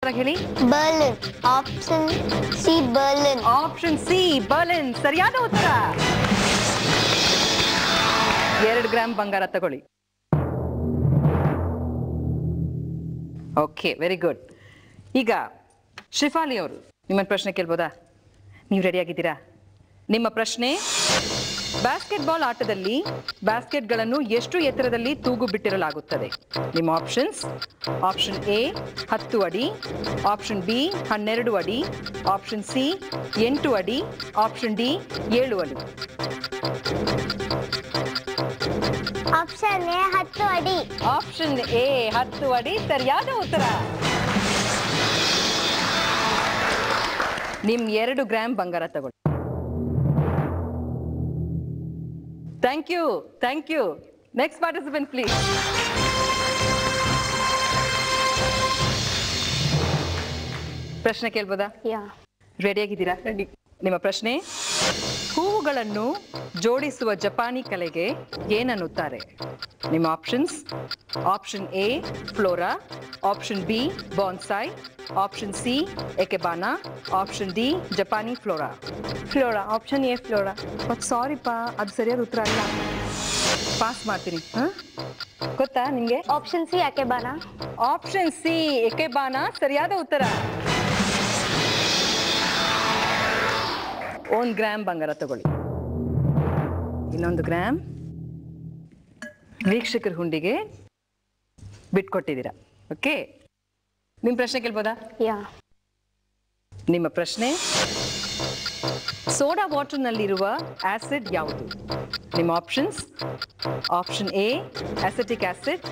ಜೋರಾಗಿ ಹೇಳಿ. Berlin. Option C Berlin. Option C Berlin ಸರಿಯಾದ ಉತ್ತರ. 2 ಗ್ರಾಮ್ ಬಂಗಾರ ತಗೊಳ್ಳಿ. Okay, very good. ಈಗ ಶ್ರೀಫಾಲಿ ಅವರು ನಿಮ್ಮನ್ನು ಪ್ರಶ್ನೆ ಕೇಳ್ಬೋದಾ? ನೀವು ರೆಡಿಯಾಗಿದ್ದೀರಾ? ನಿಮ್ಮ ಪ್ರಶ್ನೆ, ಬಾಸ್ಕೆಟ್ಬಾಲ್ ಆಟದಲ್ಲಿ ಬಾಸ್ಕೆಟ್ಗಳನ್ನು ಎಷ್ಟು ಎತ್ತರದಲ್ಲಿ ತೂಗು ಬಿಟ್ಟಿರಲಾಗುತ್ತದೆ? ನಿಮ್ಮ ಆಪ್ಷನ್ಸ್: ಆಪ್ಷನ್ ಎ 10 ಅಡಿ, ಆಪ್ಷನ್ ಬಿ 12 ಅಡಿ, ಆಪ್ಷನ್ ಸಿ 8 ಅಡಿ, ಆಪ್ಷನ್ ಡಿ 7 ಅಡಿ. ಆಪ್ಷನ್ ಎ 10 ಅಡಿ. ಆಪ್ಷನ್ ಎ 10 ಅಡಿ ಸರಿಯಾದ ಉತ್ತರ. ನಿಮ್ 2 ಗ್ರಾಮ್ ಬಂಗಾರ ತಗೊಳ್ಳಿ. Thank you, thank you. Next participant please. ಪ್ರಶ್ನೆ ಕೇಳ್ಬೋದಾ? ರೆಡಿಯಾಗಿದ್ದೀರಾ? ರೆಡಿ. ನಿಮ್ಮ ಪ್ರಶ್ನೆ, ಹೂವುಗಳನ್ನು ಜೋಡಿಸುವ ಜಪಾನಿ ಕಲೆಗೆ ಏನನ್ನುತ್ತಾರೆ? ನಿಮ್ಮ options: option A flora, option B bonsai, option C ikebana, option D ಜಪಾನಿ flora. Flora. Option A flora. But ಸಾರಿಪಾ, ಅದು ಸರಿಯಾದ ಉತ್ತರ ಅಲ್ಲ. ಪಾಸ್ ಮಾಡ್ತೀನಿ. ಗೊತ್ತಾ ನಿಮಗೆ? Option C ikebana. Option C ikebana ಸರಿಯಾದ ಉತ್ತರ. 1 ಗ್ರಾಮ್ ಬಂಗಾರ ತಗೊಳ್ಳಿ. ಇನ್ನೊಂದು ಗ್ರಾಮ್ ವೀಕ್ಷಕರ ಹುಂಡಿಗೆ ಬಿಟ್ಕೊಟ್ಟಿದ್ದೀರಾ. ಓಕೆ, ನಿಮ್ಮ ಪ್ರಶ್ನೆ ಕೇಳ್ಬೋದಾ? ನಿಮ್ಮ ಪ್ರಶ್ನೆ, ಸೋಡಾ ವಾಟರ್ನಲ್ಲಿರುವ ಆಸಿಡ್ ಯಾವುದು? ನಿಮ್ಮ options: option A acetic acid,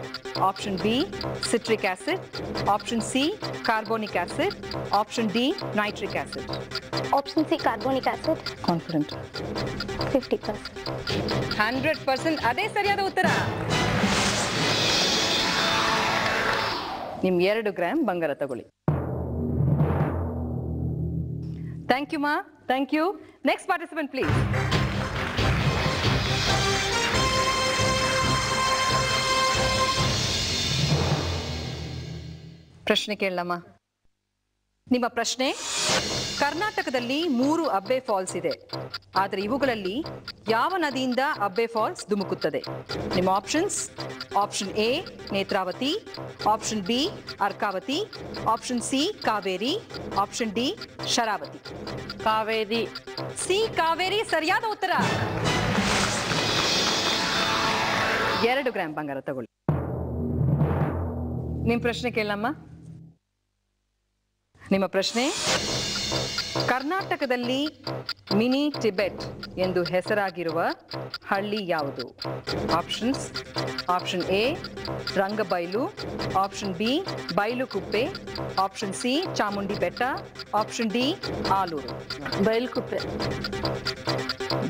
option B citric acid, option C carbonic acid, option D nitric acid. Option C carbonic acid. Confident? 50%. 100% ಅದೇ ಸರಿಯಾದ ಉತ್ತರ. ನಿಮ್ 2 ಗ್ರಾಮ್ ಬಂಗಾರ ತಗೊಳ್ಳಿ. ಥ್ಯಾಂಕ್ ಯು ಮಾ, thank you. Next participant please. ಪ್ರಶ್ನೆ ಕೇಳಮ್ಮ. ನಿಮ್ಮ ಪ್ರಶ್ನೆ, ಕರ್ನಾಟಕದಲ್ಲಿ 3 ಅಬ್ಬೆ ಫಾಲ್ಸ್ ಇದೆ, ಆದರೆ ಇವುಗಳಲ್ಲಿ ಯಾವ ನದಿಯಿಂದ ಅಬ್ಬೆ ಫಾಲ್ಸ್ ಧುಮುಕುತ್ತದೆ? ನಿಮ್ಮ options: option A Netravati, option B Arkavati, option C Kaveri, option D Sharavati. Kaveri. C Kaveri ಸರಿಯಾದ ಉತ್ತರ. 2 ಗ್ರಾಮ್ ಬಂಗಾರ ತಗೊಳ್ಳಿ. ನಿಮ್ಮ ಪ್ರಶ್ನೆ ಕೇಳಮ್ಮ. ನಿಮ್ಮ ಪ್ರಶ್ನೆ, ಕರ್ನಾಟಕದಲ್ಲಿ ಮಿನಿ ಟಿಬೆಟ್ ಎಂದು ಹೆಸರಾಗಿರುವ ಹಳ್ಳಿ ಯಾವುದು? Options: option A Rangabailu, option B Bylakuppe, option C Chamundi Betta, option D Alur. Bylakuppe.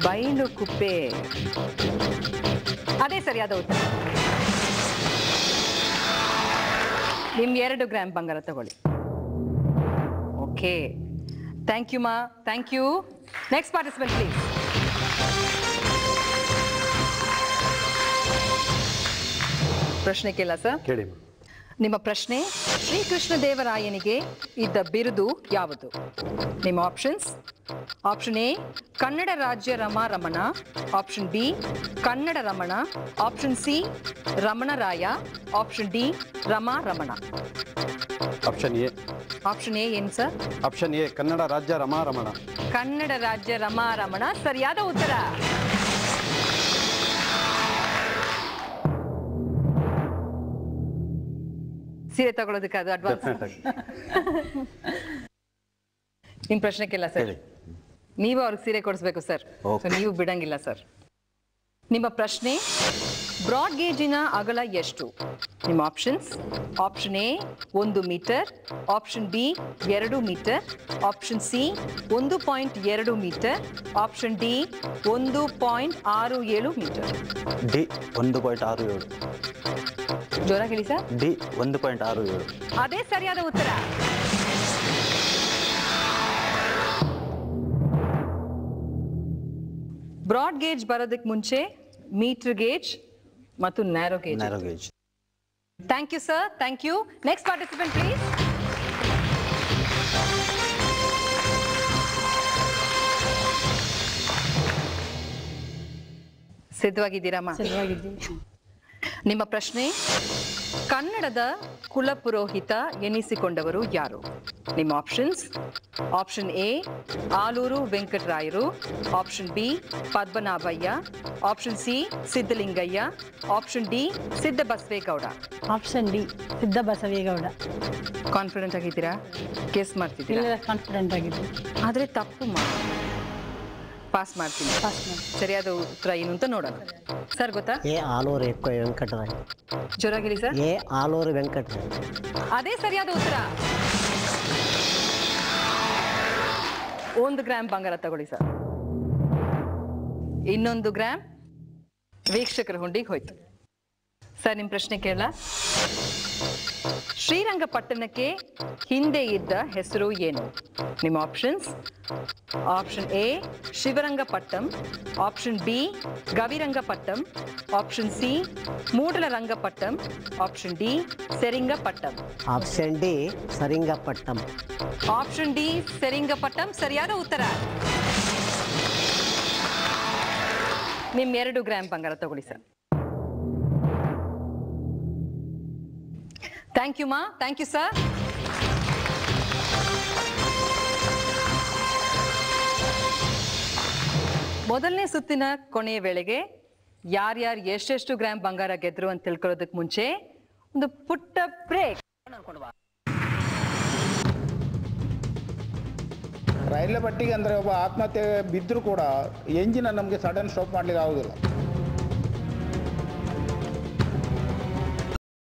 Bylakuppe ಅದೇ ಸರಿಯಾದ ಉತ್ತರ. ನಿಮ್ 2 ಗ್ರಾಮ್ ಬಂಗಾರ ತಗೊಳ್ಳಿ. ಓಕೆ, ಥ್ಯಾಂಕ್ ಯು ಮಾ, thank you. Next participant please. ಪ್ರಶ್ನೆ ಕೇಳ ಸರ್? ಕೇಳಿ. ನಿಮ್ಮ ಪ್ರಶ್ನೆ, ಶ್ರೀಕೃಷ್ಣ ದೇವರಾಯನಿಗೆ ಇದ್ದ ಬಿರುದು ಯಾವುದು? ನಿಮ್ಮ options: option A Kannada Rajya Rama Ramana, option B Kannada Ramana, option C Ramanaraya, option D Rama Ramana. Option A. Option A ಏನು sir? Option A Kannada Rajya Rama Ramana. Kannada Rajya Rama Ramana ಸರಿಯಾದ ಉತ್ತರ. ಸೀರೆ ತಗೊಳ್ಳೋದಕ್ಕೆ ಅದು ಅಡ್ವಾನ್ಸ್. ನಿಮ್ ಪ್ರಶ್ನೆ ಕೇಳ ಸರ್. ನೀವು ಅವ್ರಿಗೆ ಸೀರೆ ಕೊಡಿಸ್ಬೇಕು ಸರ್. ನೀವು ಬಿಡಂಗಿಲ್ಲ ಸರ್. ನಿಮ್ಮ ಪ್ರಶ್ನೆ, ಬ್ರಾಡ್ ಗೇಜಿನ ಅಗಲ ಎಷ್ಟು? ನಿಮ್ಮ options: option A 1 metre, option B 2 metre, option C 1.2 metre, option D 1.67 metre. D 1.67. ಜೋರಾಗಿ ಹೇಳಿ ಸರ್. ಡಿ 1.67. ಅದೇ ಸರಿಯಾದ ಉತ್ತರ. ಬ್ರಾಡ್ ಗೇಜ್ ಬರೋದಕ್ಕೆ ಮುಂಚೆ ಮೀಟರ್ ಗೇಜ್ ಮತ್ತು narrow gauge. Narrow gauge. Thank you sir, thank you. Next participant please. ಸಿದ್ಧವಾಗಿದ್ದೀರಮ್ಮ? ಸಿದ್ಧವಾಗಿದ್ದೀವಿ. ನಿಮ್ಮ ಪ್ರಶ್ನೆ, ಕನ್ನಡದ ಕುಲಪುರೋಹಿತ ಎನಿಸಿಕೊಂಡವರು ಯಾರು? ನಿಮ್ಮ ಆಪ್ಷನ್ಸ್: ಆಪ್ಷನ್ ಎ ಆಲೂರು ವೆಂಕಟರಾಯರು, option B Padmanabhaiah, option C Siddalingaiah, option D Siddabasavegowda. Option D Siddabasavegowda. Confident ಆಗಿದ್ದೀರಾ? ಗೆಸ್ ಮಾಡ್ತಿದ್ದೀರಾ? ಇಲ್ಲ, ಕಾನ್ಫಿಡೆಂಟ್ ಆಗಿದ್ದೀವಿ. ಆದ್ರೆ ತಪ್ಪು ಪಾಸ್ ಮಾಡ್ತೀನಿ. ಪಾಸ್ ಮಾಡಿ. ಸರಿಯಾದ ಉತ್ತರ ಏನು ಅಂತ ನೋಡೋಣ. ಸರ್ ಗೊತ್ತಾ? ಎ ಆಲೂರು ವೆಂಕಟರಾಯ್. ಜೋರಾಗಿರಿ ಸರ್. ಎ ಆಲೂರು ವೆಂಕಟರಾಯ್. ಅದೇ ಸರಿಯಾದ ಉತ್ತರ. 1 ಗ್ರಾಮ್ ಬಂಗಾರ ತಗೊಳ್ಳಿ ಸರ್. 1 ಗ್ರಾಮ್ ವೀಕ್ಷಕರ ಹುಂಡಿಗೆ ಹೋಯ್ತು. ಸರ್ ನಿಮ್ ಪ್ರಶ್ನೆ ಕೇಳ. ಶ್ರೀರಂಗಪಟ್ಟಣಕ್ಕೆ ಹಿಂದೆ ಇದ್ದ ಹೆಸರು ಏನು? ನಿಮ್ಮ options: option A Shivarangapattam, option B Gavirangapattam, option C Mudalarangapattam, option D Seringapatam. Option D Seringapatam. Option D Seringapatam ಸರಿಯಾದ ಉತ್ತರ. ನಿಮ್ 2 ಗ್ರಾಮ್ ಬಂಗಾರ ತಗೊಳ್ಳಿ ಸರ್. ಥ್ಯಾಂಕ್ ಯು ಮಾ. Thank you sir. ಮೊದಲನೇ ಸುತ್ತಿನ ಕೊನೆಯ ವೇಳೆಗೆ ಯಾರ್ಯಾರು ಎಷ್ಟೆಷ್ಟು ಗ್ರಾಮ್ ಬಂಗಾರ ಗೆದ್ರು ಅಂತ ತಿಳ್ಕೊಳ್ಳೋದಕ್ಕೆ ಮುಂಚೆ ಒಂದು ಪುಟ್ಟ ಬ್ರೇಕ್. ರೈಲ್ವೆ ಪಟ್ಟಿಗೆ ಅಂದರೆ ಒಬ್ಬ ಆತ್ಮಹತ್ಯೆ ಬಿದ್ದರೂ ಕೂಡ ಎಂಜಿನ ನಮಗೆ ಸಡನ್ ಸ್ಟಾಪ್ ಮಾಡಲಿಕ್ಕೆ ಆಗೋದಿಲ್ಲ.